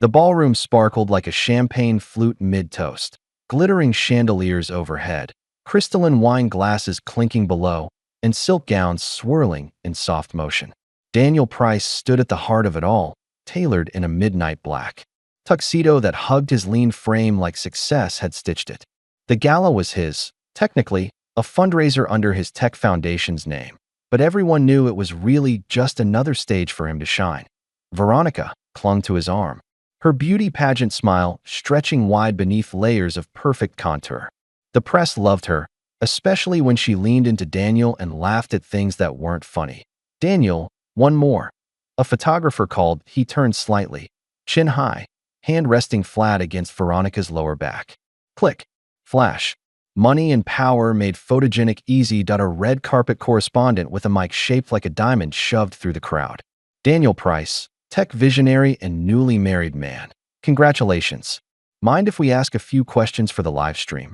The ballroom sparkled like a champagne flute mid-toast, glittering chandeliers overhead, crystalline wine glasses clinking below, and silk gowns swirling in soft motion. Daniel Price stood at the heart of it all, tailored in a midnight black tuxedo that hugged his lean frame like success had stitched it. The gala was his, technically, a fundraiser under his Tech Foundation's name, but everyone knew it was really just another stage for him to shine. Veronica clung to his arm, her beauty pageant smile stretching wide beneath layers of perfect contour. The press loved her, especially when she leaned into Daniel and laughed at things that weren't funny. Daniel, one more. A photographer called. He turned slightly, chin high, hand resting flat against Veronica's lower back. Click. Flash. Money and power made photogenic easy. A red carpet correspondent with a mic shaped like a diamond shoved through the crowd. Daniel Price, tech visionary and newly married man. Congratulations. Mind if we ask a few questions for the live stream?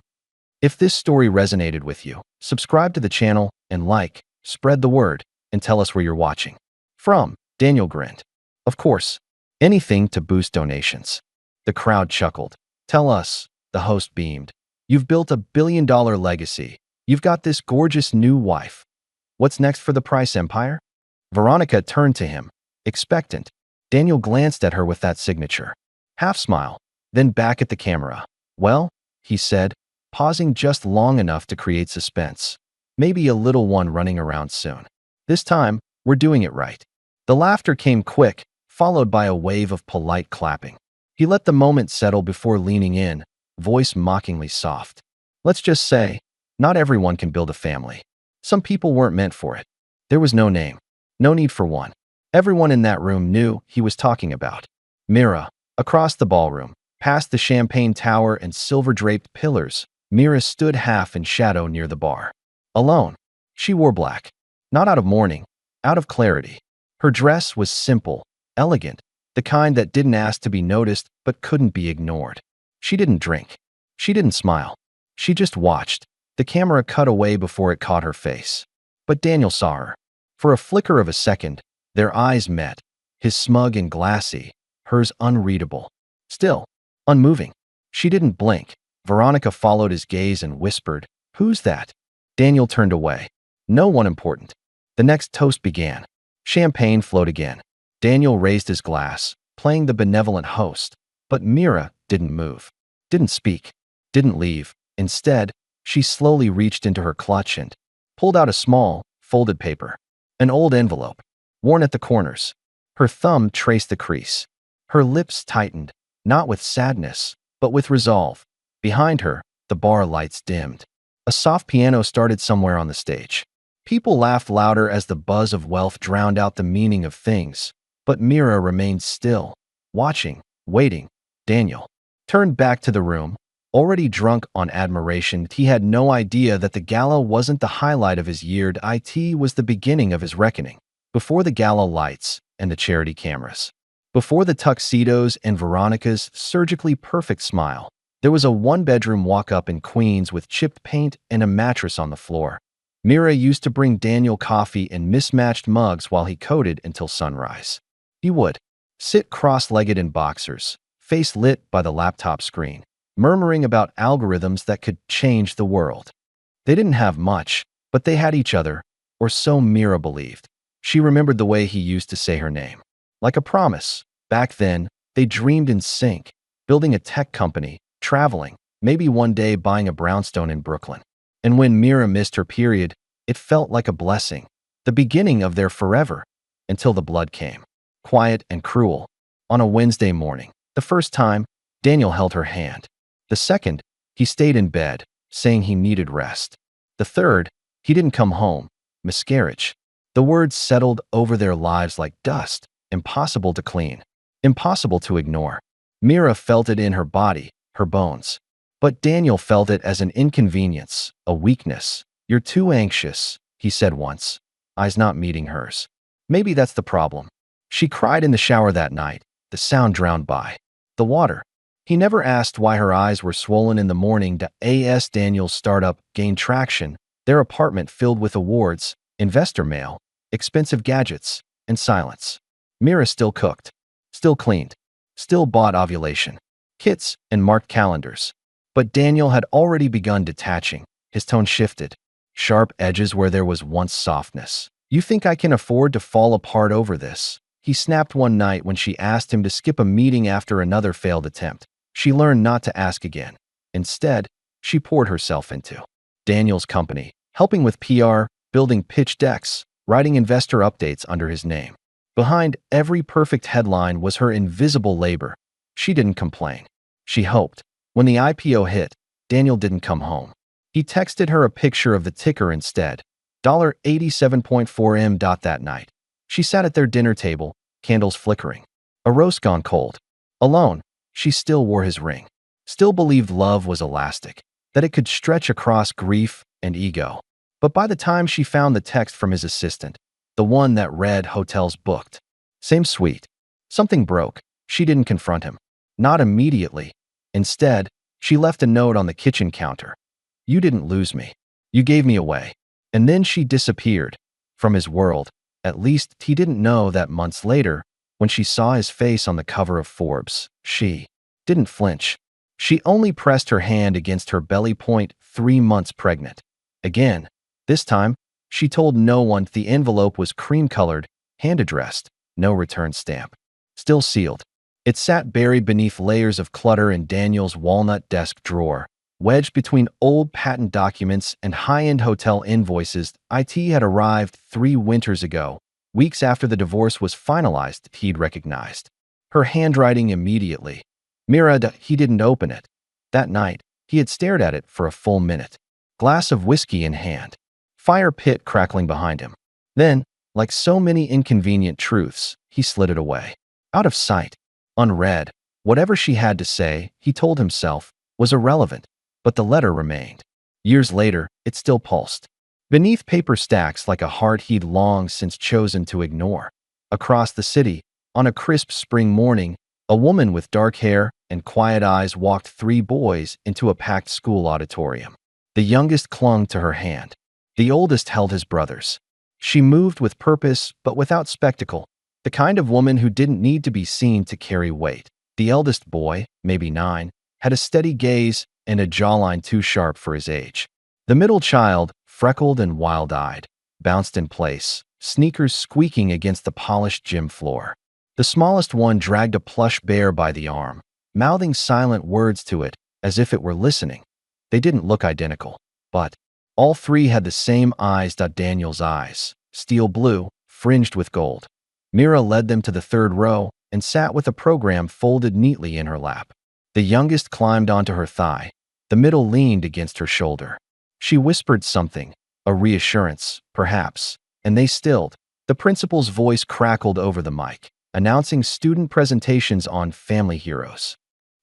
If this story resonated with you, subscribe to the channel and spread the word, and tell us where you're watching from. Daniel grinned. Of course, anything to boost donations. The crowd chuckled. Tell us, the host beamed. You've built a billion-dollar legacy. You've got this gorgeous new wife. What's next for the Price empire? Veronica turned to him, expectant. Daniel glanced at her with that signature half smile, then back at the camera. Well, he said, pausing just long enough to create suspense. Maybe a little one running around soon. This time, we're doing it right. The laughter came quick, followed by a wave of polite clapping. He let the moment settle before leaning in, voice mockingly soft. Let's just say, not everyone can build a family. Some people weren't meant for it. There was no name, no need for one. Everyone in that room knew he was talking about Mira. Across the ballroom, past the champagne tower and silver-draped pillars, Mira stood half in shadow near the bar. Alone. She wore black. Not out of mourning, out of clarity. Her dress was simple, elegant, the kind that didn't ask to be noticed but couldn't be ignored. She didn't drink. She didn't smile. She just watched. The camera cut away before it caught her face. But Daniel saw her. For a flicker of a second, their eyes met, his smug and glassy, hers unreadable. Still, unmoving. She didn't blink. Veronica followed his gaze and whispered, "Who's that?" Daniel turned away. No one important. The next toast began. Champagne flowed again. Daniel raised his glass, playing the benevolent host, but Mira didn't move, didn't speak, didn't leave. Instead, she slowly reached into her clutch and pulled out a small, folded paper, an old envelope, worn at the corners. Her thumb traced the crease. Her lips tightened, not with sadness, but with resolve. Behind her, the bar lights dimmed. A soft piano started somewhere on the stage. People laughed louder as the buzz of wealth drowned out the meaning of things. But Mira remained still, watching, waiting. Daniel turned back to the room, already drunk on admiration. He had no idea that the gala wasn't the highlight of his year. It was the beginning of his reckoning. Before the gala lights and the charity cameras, before the tuxedos and Veronica's surgically perfect smile, there was a one-bedroom walk-up in Queens with chipped paint and a mattress on the floor. Mira used to bring Daniel coffee in mismatched mugs while he coded until sunrise. He would sit cross-legged in boxers, face lit by the laptop screen, murmuring about algorithms that could change the world. They didn't have much, but they had each other, or so Mira believed. She remembered the way he used to say her name. Like a promise. Back then, they dreamed in sync, building a tech company, traveling, maybe one day buying a brownstone in Brooklyn. And when Mira missed her period, it felt like a blessing, the beginning of their forever, until the blood came. Quiet and cruel. On a Wednesday morning, the first time, Daniel held her hand. The second, he stayed in bed, saying he needed rest. The third, he didn't come home. Miscarriage. The words settled over their lives like dust, impossible to clean, impossible to ignore. Mira felt it in her body, her bones. But Daniel felt it as an inconvenience, a weakness. "You're too anxious," he said once, eyes not meeting hers. Maybe that's the problem. She cried in the shower that night, the sound drowned by the water. He never asked why her eyes were swollen in the morning. As Daniel's startup gained traction, their apartment filled with awards, investor mail, expensive gadgets, and silence. Mira still cooked, still cleaned, still bought ovulation kits and marked calendars. But Daniel had already begun detaching. His tone shifted. Sharp edges where there was once softness. "You think I can afford to fall apart over this?" He snapped one night when she asked him to skip a meeting after another failed attempt. She learned not to ask again. Instead, she poured herself into Daniel's company, helping with PR, building pitch decks, writing investor updates under his name. Behind every perfect headline was her invisible labor. She didn't complain. She hoped. When the IPO hit, Daniel didn't come home. He texted her a picture of the ticker instead. $87.4M. That night, she sat at their dinner table, candles flickering. A roast gone cold. Alone, she still wore his ring. Still believed love was elastic, that it could stretch across grief and ego. But by the time she found the text from his assistant, the one that read "hotels booked," same suite, something broke. She didn't confront him. Not immediately. Instead, she left a note on the kitchen counter. "You didn't lose me. You gave me away." And then she disappeared from his world. At least he didn't know that months later, when she saw his face on the cover of Forbes, she didn't flinch. She only pressed her hand against her belly point, 3 months pregnant. Again, this time, she told no one. The envelope was cream-colored, hand-addressed, no return stamp. Still sealed. It sat buried beneath layers of clutter in Daniel's walnut desk drawer. Wedged between old patent documents and high-end hotel invoices, it had arrived 3 winters ago, weeks after the divorce was finalized. He'd recognized her handwriting immediately. He didn't open it. That night, he had stared at it for a full minute. Glass of whiskey in hand. Fire pit crackling behind him. Then, like so many inconvenient truths, he slid it away. Out of sight. Unread. Whatever she had to say, he told himself, was irrelevant. But the letter remained. Years later, it still pulsed. Beneath paper stacks like a heart he'd long since chosen to ignore. Across the city, on a crisp spring morning, a woman with dark hair and quiet eyes walked 3 boys into a packed school auditorium. The youngest clung to her hand. The oldest held his brother's. She moved with purpose, but without spectacle. The kind of woman who didn't need to be seen to carry weight. The eldest boy, maybe 9, had a steady gaze and a jawline too sharp for his age. The middle child, freckled and wild-eyed, bounced in place, sneakers squeaking against the polished gym floor. The smallest one dragged a plush bear by the arm, mouthing silent words to it as if it were listening. They didn't look identical, but all 3 had the same eyes. Daniel's eyes, steel blue, fringed with gold. Mira led them to the 3rd row and sat with a program folded neatly in her lap. The youngest climbed onto her thigh. The middle leaned against her shoulder. She whispered something, a reassurance, perhaps, and they stilled. The principal's voice crackled over the mic, announcing student presentations on family heroes.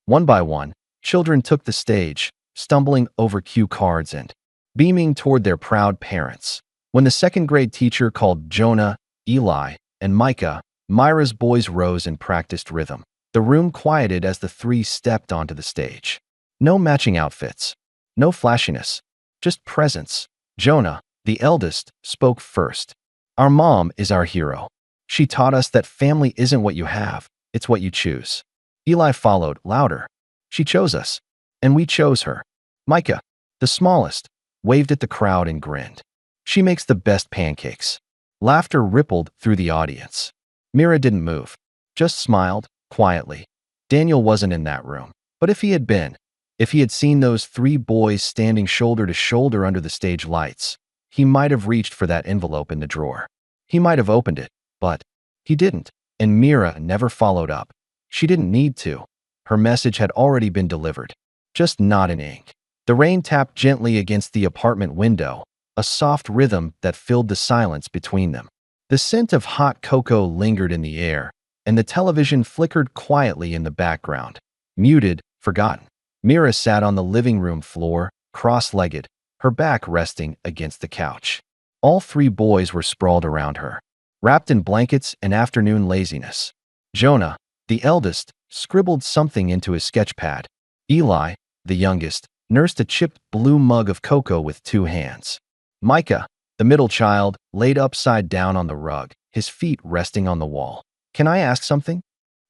One by one, children took the stage, stumbling over cue cards and beaming toward their proud parents. When the 2nd-grade teacher called Jonah, Eli, and Micah, Myra's boys rose and practiced rhythm. The room quieted as the 3 stepped onto the stage. No matching outfits. No flashiness. Just presence. Jonah, the eldest, spoke first. "Our mom is our hero. She taught us that family isn't what you have, it's what you choose." Eli followed, louder. "She chose us, and we chose her." Micah, the smallest, waved at the crowd and grinned. "She makes the best pancakes." Laughter rippled through the audience. Mira didn't move, just smiled, quietly. Daniel wasn't in that room. But if he had been, if he had seen those 3 boys standing shoulder to shoulder under the stage lights, he might have reached for that envelope in the drawer. He might have opened it, but he didn't. And Mira never followed up. She didn't need to. Her message had already been delivered, just not in ink. The rain tapped gently against the apartment window, a soft rhythm that filled the silence between them. The scent of hot cocoa lingered in the air, and the television flickered quietly in the background. Muted, forgotten. Mira sat on the living room floor, cross-legged, her back resting against the couch. All 3 boys were sprawled around her, wrapped in blankets and afternoon laziness. Jonah, the eldest, scribbled something into his sketchpad. Eli, the youngest, nursed a chipped blue mug of cocoa with 2 hands. Micah, the middle child, laid upside down on the rug, his feet resting on the wall. "Can I ask something?"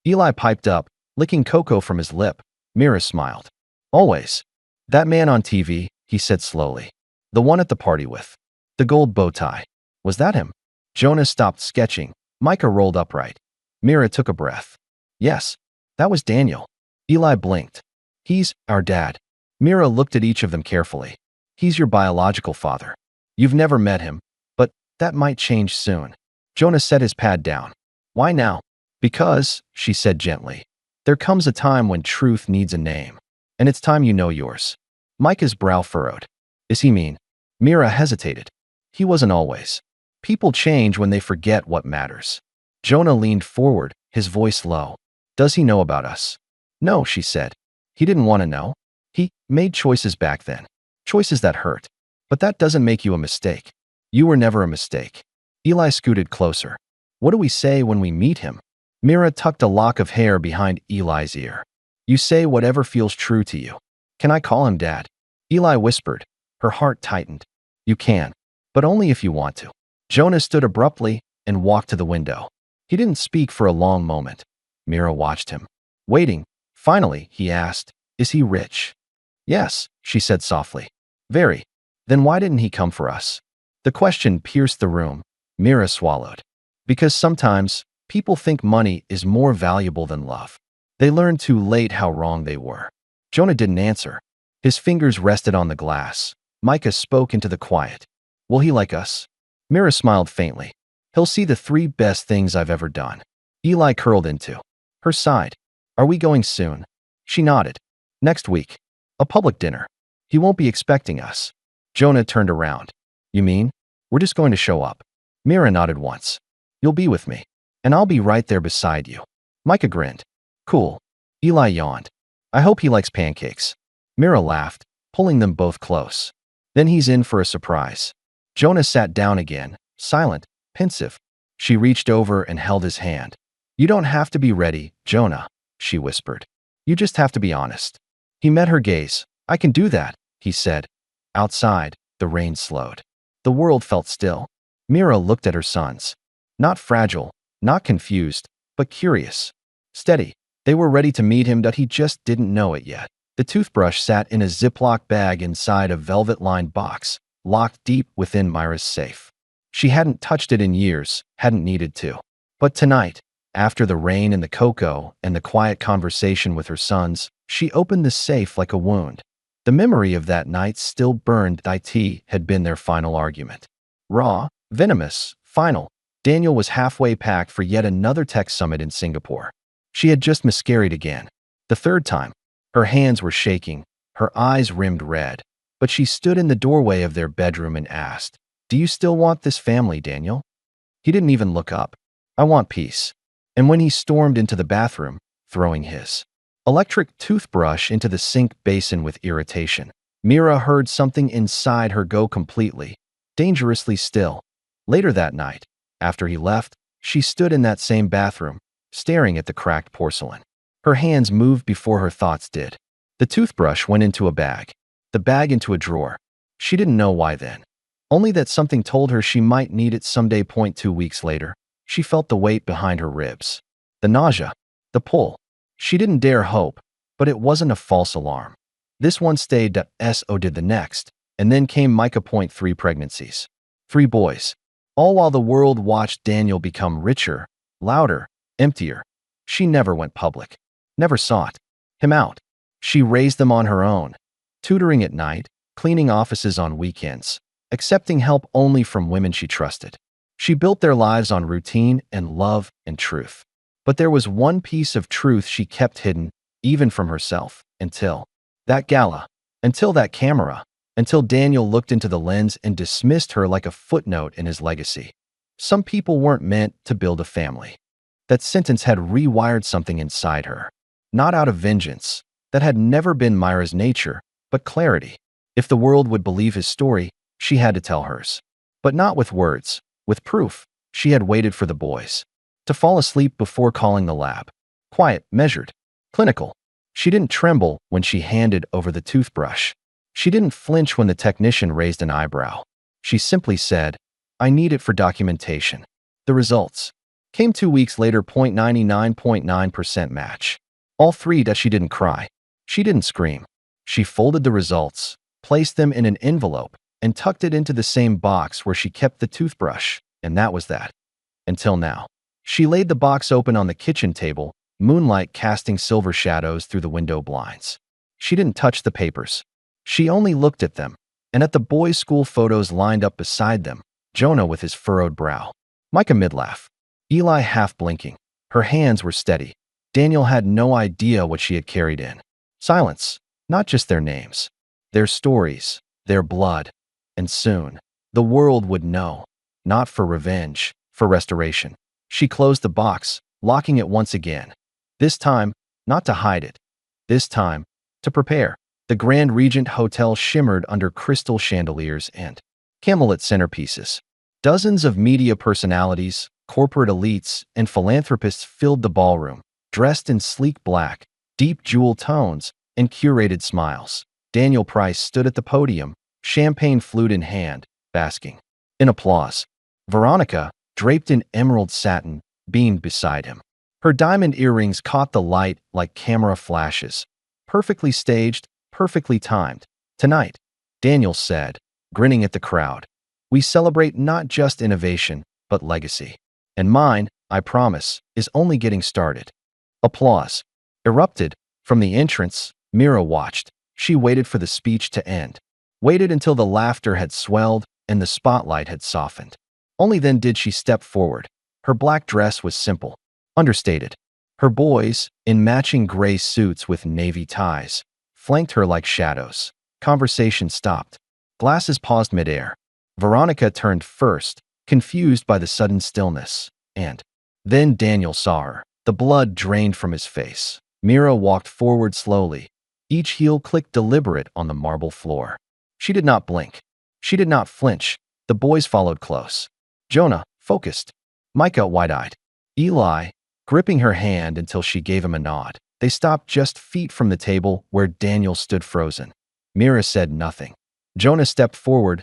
Eli piped up, Licking cocoa from his lip, Mira smiled. Always. That man on TV, he said slowly. The one at the party with the gold bow tie. Was that him? Jonah stopped sketching. Micah rolled upright. Mira took a breath. Yes, that was Daniel. Eli blinked. He's our dad. Mira looked at each of them carefully. He's your biological father. You've never met him, but that might change soon. Jonah set his pad down. Why now? Because, she said gently, there comes a time when truth needs a name. And it's time you know yours. Micah's brow furrowed. Is he mean? Mira hesitated. He wasn't always. People change when they forget what matters. Jonah leaned forward, his voice low. Does he know about us? No, she said. He didn't want to know. He made choices back then. Choices that hurt. But that doesn't make you a mistake. You were never a mistake. Eli scooted closer. What do we say when we meet him? Mira tucked a lock of hair behind Eli's ear. You say whatever feels true to you. Can I call him Dad? Eli whispered. Her heart tightened. You can, but only if you want to. Jonah stood abruptly and walked to the window. He didn't speak for a long moment. Mira watched him. Waiting, finally, he asked, is he rich? Yes, she said softly. Very. Then why didn't he come for us? The question pierced the room. Mira swallowed. Because sometimes, people think money is more valuable than love. They learn too late how wrong they were. Jonah didn't answer. His fingers rested on the glass. Micah spoke into the quiet. Will he like us? Mira smiled faintly. He'll see the 3 best things I've ever done. Eli curled into her side. Are we going soon? She nodded. Next week. A public dinner. He won't be expecting us. Jonah turned around. You mean? We're just going to show up. Mira nodded once. You'll be with me. And I'll be right there beside you. Micah grinned. Cool. Eli yawned. I hope he likes pancakes. Mira laughed, pulling them both close. Then he's in for a surprise. Jonah sat down again, silent, pensive. She reached over and held his hand. You don't have to be ready, Jonah, she whispered. You just have to be honest. He met her gaze. I can do that, he said. Outside, the rain slowed. The world felt still. Mira looked at her sons. Not fragile, not confused, but curious. Steady. They were ready to meet him, but he just didn't know it yet. The toothbrush sat in a Ziploc bag inside a velvet-lined box, locked deep within Myra's safe. She hadn't touched it in years, hadn't needed to. But tonight, after the rain and the cocoa and the quiet conversation with her sons, she opened the safe like a wound. The memory of that night still burned. It had been their final argument. Raw, venomous, final. Daniel was halfway packed for yet another tech summit in Singapore. She had just miscarried again. The 3rd time. Her hands were shaking, her eyes rimmed red. But she stood in the doorway of their bedroom and asked, Do you still want this family, Daniel? He didn't even look up. I want peace. And when he stormed into the bathroom, throwing his electric toothbrush into the sink basin with irritation, Mira heard something inside her go completely, dangerously still. Later that night, after he left, she stood in that same bathroom, staring at the cracked porcelain. Her hands moved before her thoughts did. The toothbrush went into a bag, the bag into a drawer. She didn't know why then. Only that something told her she might need it someday. 2 weeks later, she felt the weight behind her ribs. The nausea, the pull. She didn't dare hope, but it wasn't a false alarm. This one stayed. So did the next, and then came Micah. 3 pregnancies. 3 boys. All while the world watched Daniel become richer, louder, emptier. She never went public. Never sought him out. She raised them on her own, tutoring at night, cleaning offices on weekends, accepting help only from women she trusted. She built their lives on routine and love and truth. But there was one piece of truth she kept hidden, even from herself, until that gala, until that camera, until Daniel looked into the lens and dismissed her like a footnote in his legacy. Some people weren't meant to build a family. That sentence had rewired something inside her. Not out of vengeance. That had never been Myra's nature, but clarity. If the world would believe his story, she had to tell hers. But not with words, with proof. She had waited for the boys to fall asleep before calling the lab. Quiet, measured, clinical. She didn't tremble when she handed over the toothbrush. She didn't flinch when the technician raised an eyebrow. She simply said, I need it for documentation. The results came 2 weeks later. 99.9% match. All three that she didn't cry. She didn't scream. She folded the results, placed them in an envelope, and tucked it into the same box where she kept the toothbrush, and that was that. Until now. She laid the box open on the kitchen table, moonlight casting silver shadows through the window blinds. She didn't touch the papers. She only looked at them, and at the boys' school photos lined up beside them, Jonah with his furrowed brow, Micah mid-laugh, Eli half-blinking. Her hands were steady. Daniel had no idea what she had carried in. Silence, not just their names. Their stories, their blood. And soon, the world would know. Not for revenge, for restoration. She closed the box, locking it once again. This time, not to hide it. This time, to prepare. The Grand Regent Hotel shimmered under crystal chandeliers and camelot centerpieces. Dozens of media personalities, corporate elites, and philanthropists filled the ballroom, dressed in sleek black, deep jewel tones, and curated smiles. Daniel Price stood at the podium, champagne flute in hand, basking in applause. Veronica, draped in emerald satin, beamed beside him. Her diamond earrings caught the light like camera flashes. Perfectly staged, perfectly timed. Tonight, Daniel said, grinning at the crowd, we celebrate not just innovation, but legacy. And mine, I promise, is only getting started. Applause erupted. From the entrance, Mira watched. She waited for the speech to end. Waited until the laughter had swelled and the spotlight had softened. Only then did she step forward. Her black dress was simple, understated. Her boys, in matching gray suits with navy ties, flanked her like shadows. Conversation stopped. Glasses paused midair. Veronica turned first, confused by the sudden stillness. And then Daniel saw her. The blood drained from his face. Mira walked forward slowly. Each heel clicked deliberate on the marble floor. She did not blink. She did not flinch. The boys followed close. Jonah, focused. Micah, wide-eyed. Eli, gripping her hand until she gave him a nod. They stopped just feet from the table where Daniel stood frozen. Mira said nothing. Jonah stepped forward.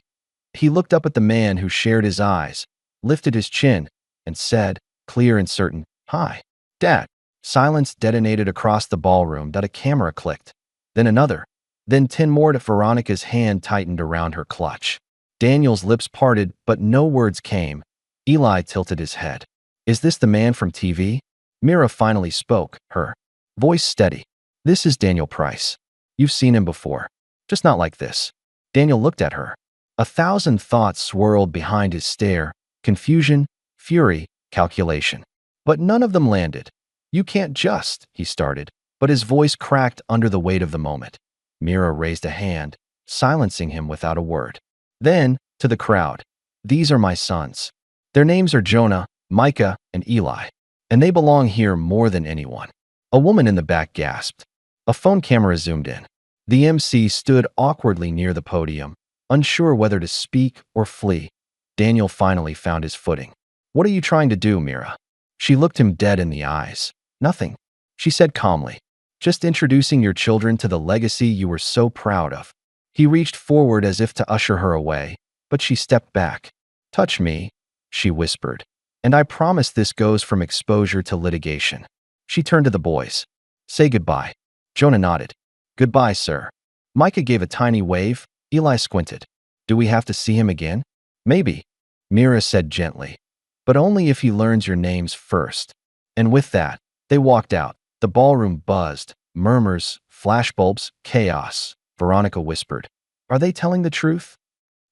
He looked up at the man who shared his eyes, lifted his chin, and said, clear and certain, "Hi, Dad." Silence detonated across the ballroom that a camera clicked. Then another. Then 10 more. Veronica's hand tightened around her clutch. Daniel's lips parted, but no words came. Eli tilted his head. Is this the man from TV? Mira finally spoke, her voice steady. This is Daniel Price. You've seen him before. Just not like this. Daniel looked at her. 1,000 thoughts swirled behind his stare. Confusion, fury, calculation. But none of them landed. You can't just, he started, but his voice cracked under the weight of the moment. Mira raised a hand, silencing him without a word. Then, to the crowd, these are my sons. Their names are Jonah, Micah, and Eli, and they belong here more than anyone. A woman in the back gasped. A phone camera zoomed in. The MC stood awkwardly near the podium, unsure whether to speak or flee. Daniel finally found his footing. What are you trying to do, Mira? She looked him dead in the eyes. Nothing, she said calmly. Just introducing your children to the legacy you were so proud of. He reached forward as if to usher her away, but she stepped back. Touch me, she whispered, and I promise this goes from exposure to litigation. She turned to the boys. Say goodbye. Jonah nodded. Goodbye, sir. Micah gave a tiny wave. Eli squinted. Do we have to see him again? Maybe, Mira said gently, but only if he learns your names first. And with that, they walked out. The ballroom buzzed. Murmurs, flashbulbs, chaos. Veronica whispered. Are they telling the truth?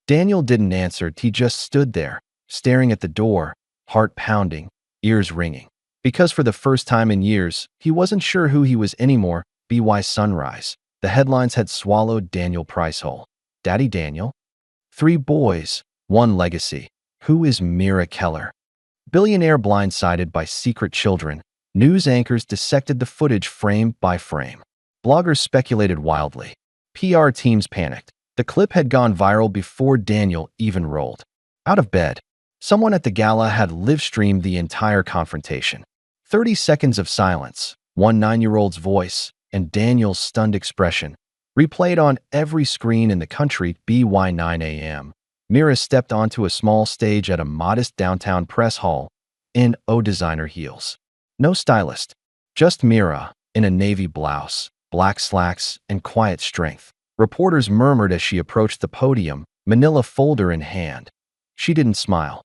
Daniel didn't answer. He just stood there, staring at the door, heart pounding, ears ringing. Because for the first time in years, he wasn't sure who he was anymore. BY Sunrise. The headlines had swallowed Daniel Price whole. Daddy Daniel? 3 boys, 1 legacy. Who is Mira Keller? Billionaire blindsided by secret children. News anchors dissected the footage frame by frame. Bloggers speculated wildly. PR teams panicked. The clip had gone viral before Daniel even rolled out of bed. Someone at the gala had live-streamed the entire confrontation. 30 seconds of silence, one 9-year-old's voice, and Daniel's stunned expression, replayed on every screen in the country. BY 9 a.m. Mira stepped onto a small stage at a modest downtown press hall in designer heels. No stylist, just Mira, in a navy blouse, black slacks, and quiet strength. Reporters murmured as she approached the podium, manila folder in hand. She didn't smile.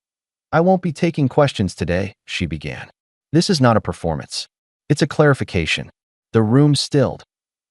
"I won't be taking questions today," she began. "This is not a performance. It's a clarification." The room stilled.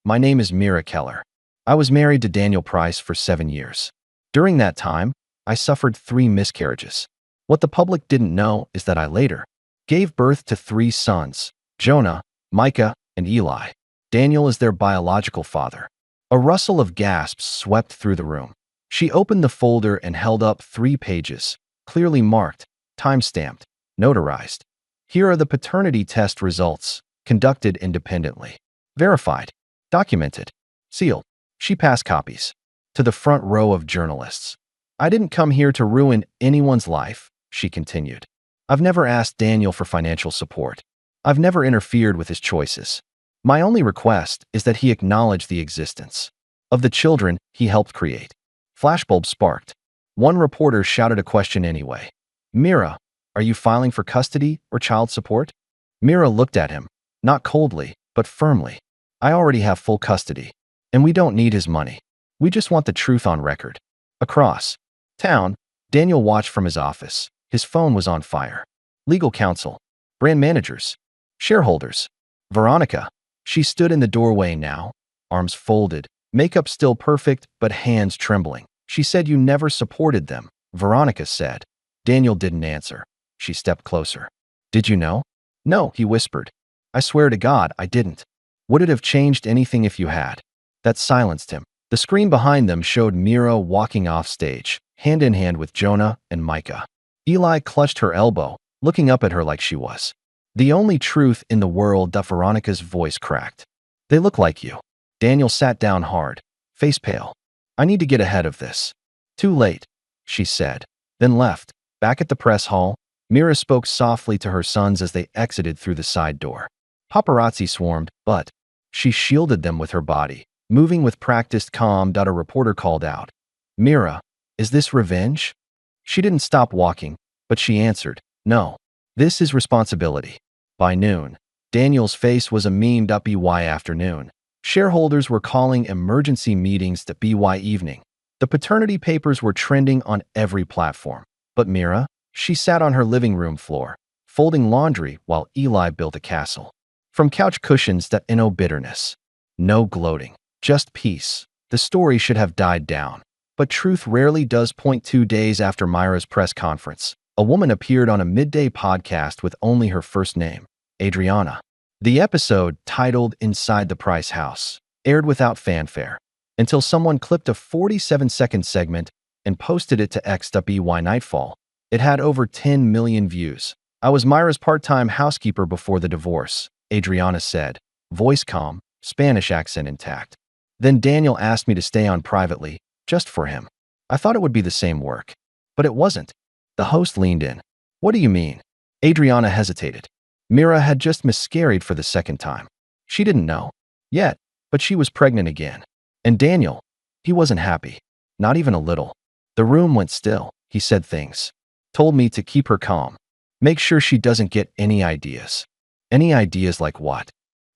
"My name is Mira Keller. I was married to Daniel Price for 7 years. During that time, I suffered 3 miscarriages. What the public didn't know is that I later gave birth to 3 sons, Jonah, Micah, and Eli. Daniel is their biological father." A rustle of gasps swept through the room. She opened the folder and held up 3 pages, clearly marked, time-stamped, notarized. "Here are the paternity test results, conducted independently. Verified. Documented. Sealed." She passed copies to the front row of journalists. "I didn't come here to ruin anyone's life," she continued. "I've never asked Daniel for financial support. I've never interfered with his choices. My only request is that he acknowledge the existence of the children he helped create." Flashbulbs sparked. One reporter shouted a question anyway. "Mira, are you filing for custody or child support?" Mira looked at him, not coldly, but firmly. "I already have full custody, and we don't need his money. We just want the truth on record." Across town, Daniel watched from his office. His phone was on fire. Legal counsel, brand managers, shareholders. Veronica. She stood in the doorway now, arms folded, makeup still perfect, but hands trembling. "She said you never supported them," Veronica said. Daniel didn't answer. She stepped closer. "Did you know?" "No," he whispered. "I swear to God, I didn't." "Would it have changed anything if you had?" That silenced him. The screen behind them showed Mira walking off stage, hand in hand with Jonah and Micah. Eli clutched her elbow, looking up at her like she was the only truth in the world. Veronica's voice cracked. "They look like you." Daniel sat down hard, face pale. "I need to get ahead of this." "Too late," she said, then left. Back at the press hall, Mira spoke softly to her sons as they exited through the side door. Paparazzi swarmed, but she shielded them with her body, moving with practiced calm. A reporter called out, "Mira, is this revenge?" She didn't stop walking, but she answered, "No. This is responsibility." By noon, Daniel's face was a meme. By afternoon, shareholders were calling emergency meetings. By evening, the paternity papers were trending on every platform. But Mira, she sat on her living room floor, folding laundry while Eli built a castle. From couch cushions no bitterness, no gloating, just peace. The story should have died down. But truth rarely does. 2 days after Myra's press conference, a woman appeared on a midday podcast with only her first name, Adriana. The episode, titled Inside the Price House, aired without fanfare, until someone clipped a 47-second segment and posted it to X. By nightfall, it had over 10 million views. "I was Myra's part-time housekeeper before the divorce," Adriana said, voice calm, Spanish accent intact. "Then Daniel asked me to stay on privately, just for him. I thought it would be the same work. But it wasn't." The host leaned in. "What do you mean?" Adriana hesitated. Mira had just miscarried for the 2nd time. She didn't know yet, but she was pregnant again. And Daniel, he wasn't happy. Not even a little. The room went still. He said things. Told me to keep her calm. Make sure she doesn't get any ideas. Any ideas like what?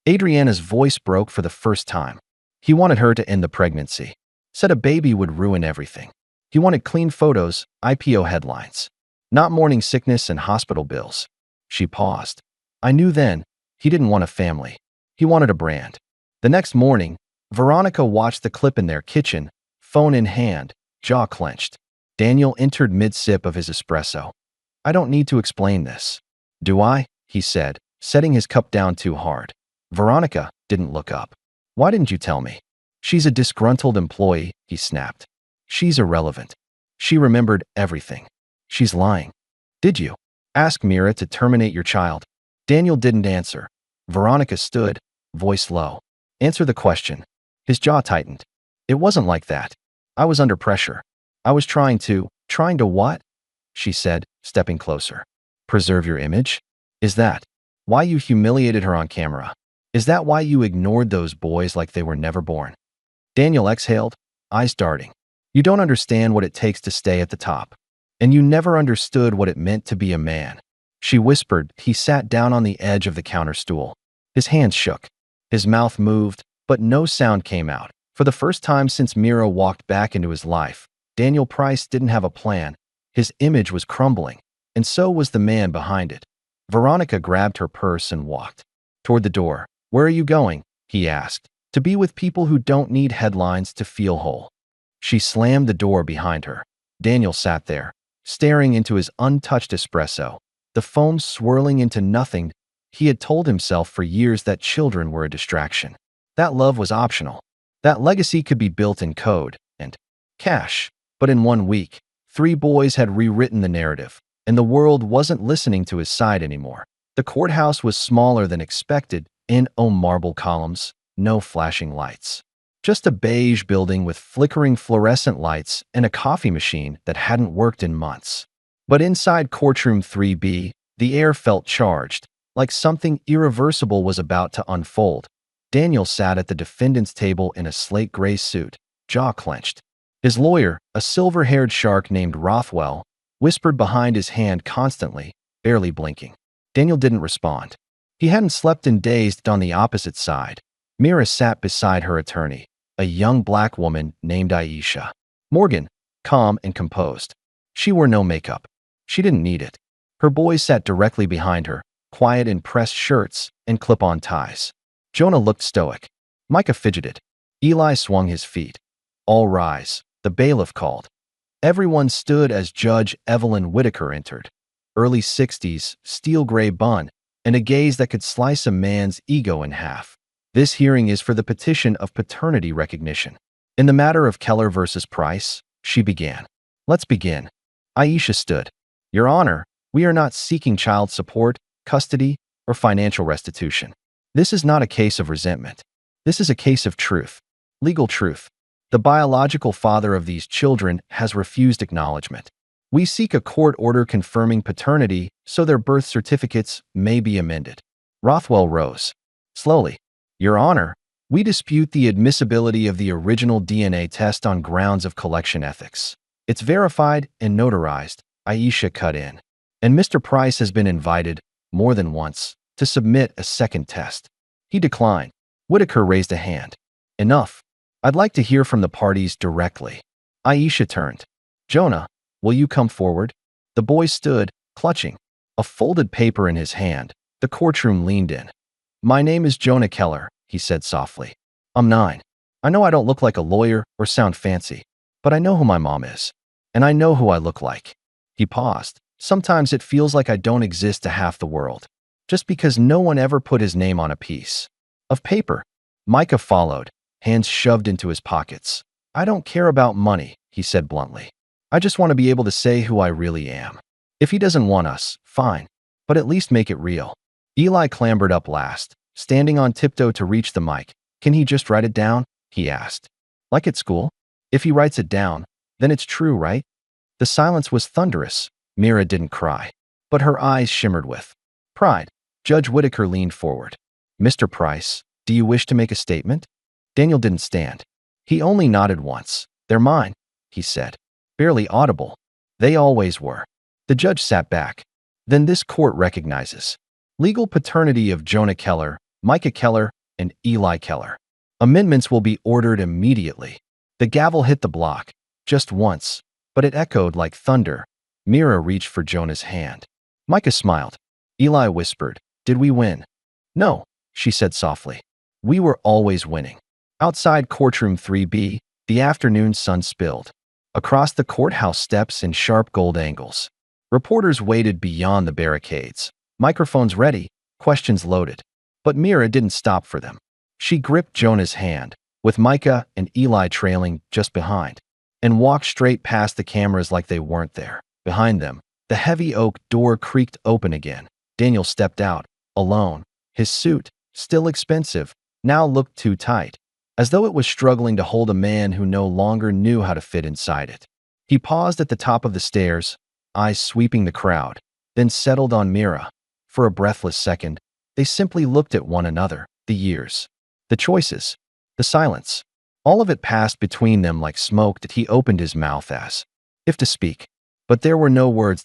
Adriana's voice broke for the first time. He wanted her to end the pregnancy. Said a baby would ruin everything. He wanted clean photos, IPO headlines. Not morning sickness and hospital bills. She paused. I knew then, he didn't want a family. He wanted a brand. The next morning, Veronica watched the clip in their kitchen, phone in hand, jaw clenched. Daniel entered mid-sip of his espresso. I don't need to explain this. Do I? He said, setting his cup down too hard. Veronica didn't look up. Why didn't you tell me? She's a disgruntled employee, he snapped. She's irrelevant. She remembered everything. She's lying. Did you ask Mira to terminate your child? Daniel didn't answer. Veronica stood, voice low. Answer the question. His jaw tightened. It wasn't like that. I was under pressure. I was trying to what? She said, stepping closer. Preserve your image? Is that why you humiliated her on camera? Is that why you ignored those boys like they were never born? Daniel exhaled, eyes darting. You don't understand what it takes to stay at the top. And you never understood what it meant to be a man. She whispered. He sat down on the edge of the counter stool. His hands shook. His mouth moved, but no sound came out. For the first time since Mira walked back into his life, Daniel Price didn't have a plan. His image was crumbling, and so was the man behind it. Veronica grabbed her purse and walked toward the door. "Where are you going?" he asked. "To be with people who don't need headlines to feel whole." She slammed the door behind her. Daniel sat there, staring into his untouched espresso, the foam swirling into nothing. He had told himself for years that children were a distraction, that love was optional, that legacy could be built in code and cash. But in 1 week, 3 boys had rewritten the narrative, and the world wasn't listening to his side anymore. The courthouse was smaller than expected, no marble columns, no flashing lights. Just a beige building with flickering fluorescent lights and a coffee machine that hadn't worked in months. But inside courtroom 3B, the air felt charged, like something irreversible was about to unfold. Daniel sat at the defendant's table in a slate gray suit, jaw clenched. His lawyer, a silver-haired shark named Rothwell, whispered behind his hand constantly, barely blinking. Daniel didn't respond. He hadn't slept in days. On the opposite side, Mira sat beside her attorney, a young black woman named Aisha. Morgan, calm and composed. She wore no makeup. She didn't need it. Her boys sat directly behind her, quiet in pressed shirts and clip-on ties. Jonah looked stoic. Micah fidgeted. Eli swung his feet. "All rise," the bailiff called. Everyone stood as Judge Evelyn Whitaker entered. Early 60s, steel gray bun, and a gaze that could slice a man's ego in half. "This hearing is for the petition of paternity recognition. In the matter of Keller versus Price," she began. "Let's begin." Aisha stood. "Your Honor, we are not seeking child support, custody, or financial restitution. This is not a case of resentment. This is a case of truth. Legal truth. The biological father of these children has refused acknowledgement. We seek a court order confirming paternity so their birth certificates may be amended." Rothwell rose. Slowly. "Your Honor, we dispute the admissibility of the original DNA test on grounds of collection ethics. It's verified and notarized," Aisha cut in. "And Mr. Price has been invited, more than once, to submit a second test." He declined. Whitaker raised a hand. "Enough. I'd like to hear from the parties directly." Aisha turned. "Jonah, will you come forward?" The boy stood, clutching a folded paper in his hand. The courtroom leaned in. "My name is Jonah Keller," he said softly. "I'm 9. I know I don't look like a lawyer or sound fancy, but I know who my mom is. And I know who I look like." He paused. "Sometimes it feels like I don't exist to half the world, just because no one ever put his name on a piece of paper." Micah followed, hands shoved into his pockets. "I don't care about money," he said bluntly. "I just want to be able to say who I really am. If he doesn't want us, fine, but at least make it real." Eli clambered up last, standing on tiptoe to reach the mic. "Can he just write it down?" he asked. "Like at school? If he writes it down, then it's true, right?" The silence was thunderous. Mira didn't cry, but her eyes shimmered with pride. Judge Whitaker leaned forward. "Mr. Price, do you wish to make a statement?" Daniel didn't stand. He only nodded once. "They're mine," he said, barely audible. "They always were." The judge sat back. "Then this court recognizes legal paternity of Jonah Keller, Micah Keller, and Eli Keller. Amendments will be ordered immediately." The gavel hit the block, just once, but it echoed like thunder. Mira reached for Jonah's hand. Micah smiled. Eli whispered, "Did we win?" "No," she said softly. "We were always winning." Outside courtroom 3B, the afternoon sun spilled across the courthouse steps in sharp gold angles. Reporters waited beyond the barricades, microphones ready, questions loaded. But Mira didn't stop for them. She gripped Jonah's hand, with Micah and Eli trailing just behind, and walked straight past the cameras like they weren't there. Behind them, the heavy oak door creaked open again. Daniel stepped out, alone. His suit, still expensive, now looked too tight, as though it was struggling to hold a man who no longer knew how to fit inside it. He paused at the top of the stairs, eyes sweeping the crowd, then settled on Mira. For a breathless second, they simply looked at one another. The years, the choices, the silence. All of it passed between them like smoke that he opened his mouth as if to speak. But there were no words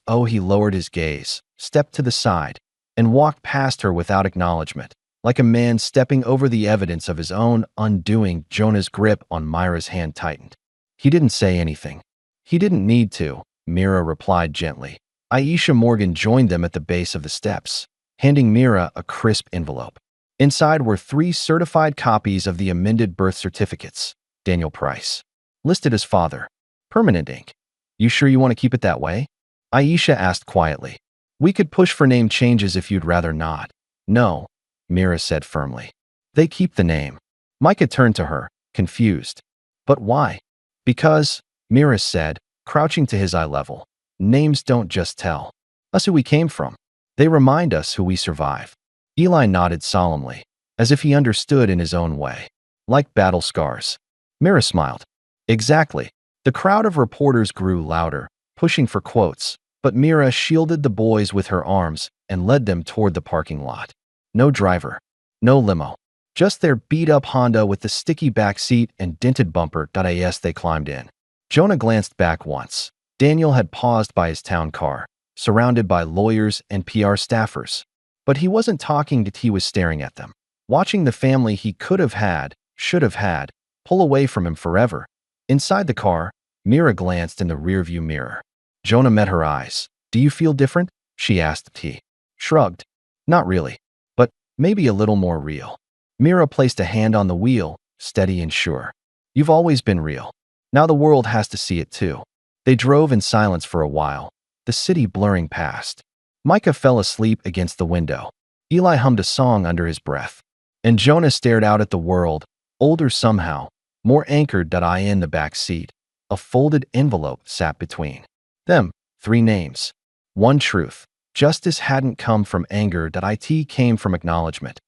he lowered his gaze, stepped to the side, and walked past her without acknowledgement. Like a man stepping over the evidence of his own undoing. Jonah's grip on Myra's hand tightened. He didn't say anything. He didn't need to, Mira replied gently. Aisha Morgan joined them at the base of the steps, handing Mira a crisp envelope. Inside were 3 certified copies of the amended birth certificates. Daniel Price. Listed as father. Permanent ink. You sure you want to keep it that way? Aisha asked quietly. We could push for name changes if you'd rather not. No, Mira said firmly. They keep the name. Micah turned to her, confused. But why? Because, Mira said, crouching to his eye level, names don't just tell us who we came from. They remind us who we survive. Eli nodded solemnly, as if he understood in his own way. Like battle scars. Mira smiled. Exactly. The crowd of reporters grew louder, pushing for quotes, but Mira shielded the boys with her arms and led them toward the parking lot. No driver. No limo. Just their beat-up Honda with the sticky back seat and dented bumper. As they climbed in, Jonah glanced back once. Daniel had paused by his town car, surrounded by lawyers and PR staffers. But he wasn't talking, he was staring at them, watching the family he could have had, should have had, pull away from him forever. Inside the car, Mira glanced in the rearview mirror. Jonah met her eyes. Do you feel different? She asked. He shrugged. Not really, but maybe a little more real. Mira placed a hand on the wheel, steady and sure. You've always been real. Now the world has to see it too. They drove in silence for a while, the city blurring past. Micah fell asleep against the window. Eli hummed a song under his breath. And Jonah stared out at the world, older somehow, more anchored. In the back seat, a folded envelope sat between them. 3 names. 1 truth. Justice hadn't come from anger. It came from acknowledgement.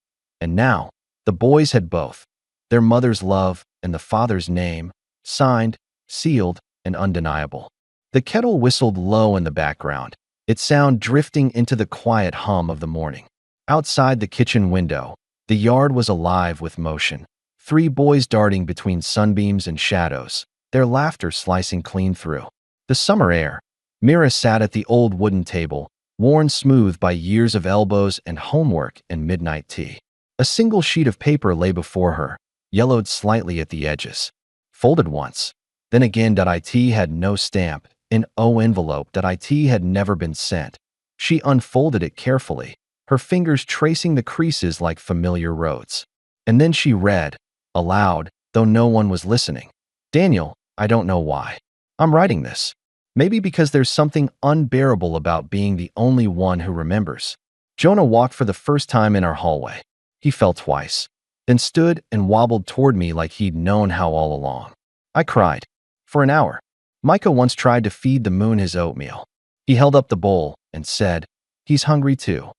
And now, the boys had both. Their mother's love and the father's name, signed, sealed, and undeniable. The kettle whistled low in the background, its sound drifting into the quiet hum of the morning. Outside the kitchen window, the yard was alive with motion. 3 boys darting between sunbeams and shadows, their laughter slicing clean through the summer air. Mira sat at the old wooden table, worn smooth by years of elbows and homework and midnight tea. A single sheet of paper lay before her, yellowed slightly at the edges. Folded once. Then again. It had no stamp, an O envelope. It had never been sent. She unfolded it carefully, her fingers tracing the creases like familiar roads. And then she read, aloud, though no one was listening. Daniel, I don't know why. I'm writing this. Maybe because there's something unbearable about being the only one who remembers. Jonah walked for the first time in our hallway. He fell twice, then stood and wobbled toward me like he'd known how all along. I cried. For an hour. Micah once tried to feed the moon his oatmeal. He held up the bowl and said, he's hungry too.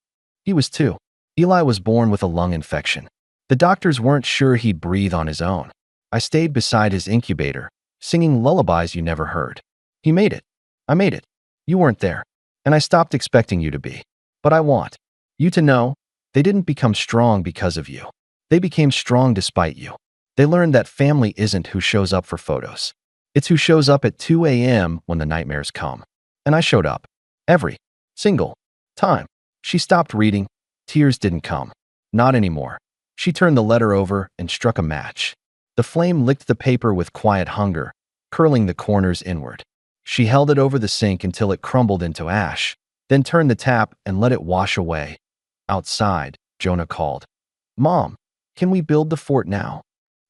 He was 2. Eli was born with a lung infection. The doctors weren't sure he'd breathe on his own. I stayed beside his incubator, singing lullabies you never heard. He made it. I made it. You weren't there, and I stopped expecting you to be. But I want you to know, they didn't become strong because of you. They became strong despite you. They learned that family isn't who shows up for photos. It's who shows up at 2 a.m. when the nightmares come. And I showed up. Every single time. She stopped reading. Tears didn't come. Not anymore. She turned the letter over and struck a match. The flame licked the paper with quiet hunger, curling the corners inward. She held it over the sink until it crumbled into ash, then turned the tap and let it wash away. Outside, Jonah called. Mom, can we build the fort now?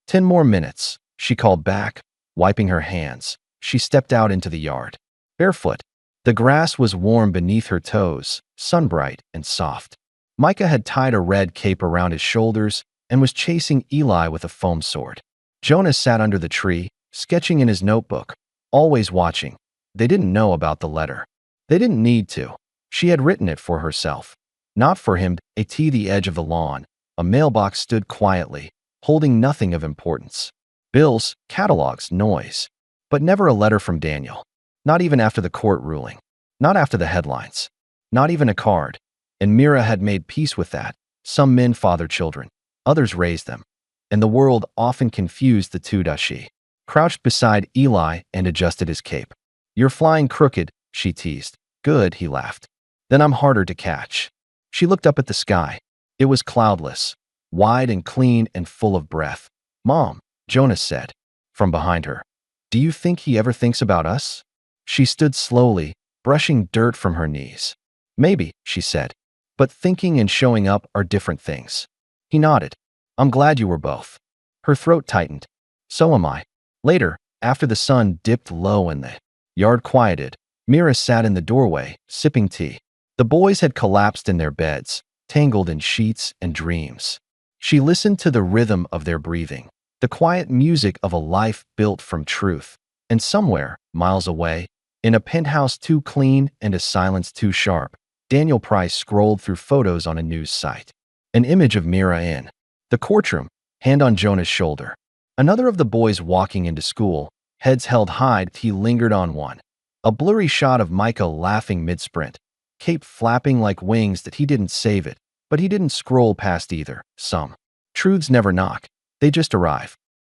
10 more minutes, she called back, wiping her hands. She stepped out into the yard. Barefoot. The grass was warm beneath her toes, sunbright and soft. Micah had tied a red cape around his shoulders and was chasing Eli with a foam sword. Jonah sat under the tree, sketching in his notebook, always watching. They didn't know about the letter. They didn't need to. She had written it for herself. Not for him. At the edge of the lawn, a mailbox stood quietly, holding nothing of importance. Bills, catalogs, noise. But never a letter from Daniel. Not even after the court ruling. Not after the headlines. Not even a card. And Mira had made peace with that. Some men father children. Others raise them. And the world often confused the two. She crouched beside Eli and adjusted his cape. You're flying crooked, she teased. Good, he laughed. Then I'm harder to catch. She looked up at the sky. It was cloudless. wide and clean and full of breath. "Mom," Jonas said, from behind her. "Do you think he ever thinks about us?" She stood slowly, brushing dirt from her knees. "Maybe," she said, "but thinking and showing up are different things." He nodded. "I'm glad you were both." Her throat tightened. "So am I." Later, after the sun dipped low and the yard quieted, Mira sat in the doorway, sipping tea. The boys had collapsed in their beds, tangled in sheets and dreams. She listened to the rhythm of their breathing, the quiet music of a life built from truth. And somewhere, miles away, in a penthouse too clean and a silence too sharp, Daniel Price scrolled through photos on a news site. An image of Mira in the courtroom, hand on Jonah's shoulder. Another of the boys walking into school, heads held high. He lingered on one. A blurry shot of Micah laughing mid-sprint, cape flapping like wings that he didn't save it, but he didn't scroll past either. Some truths never knock, they just arrive.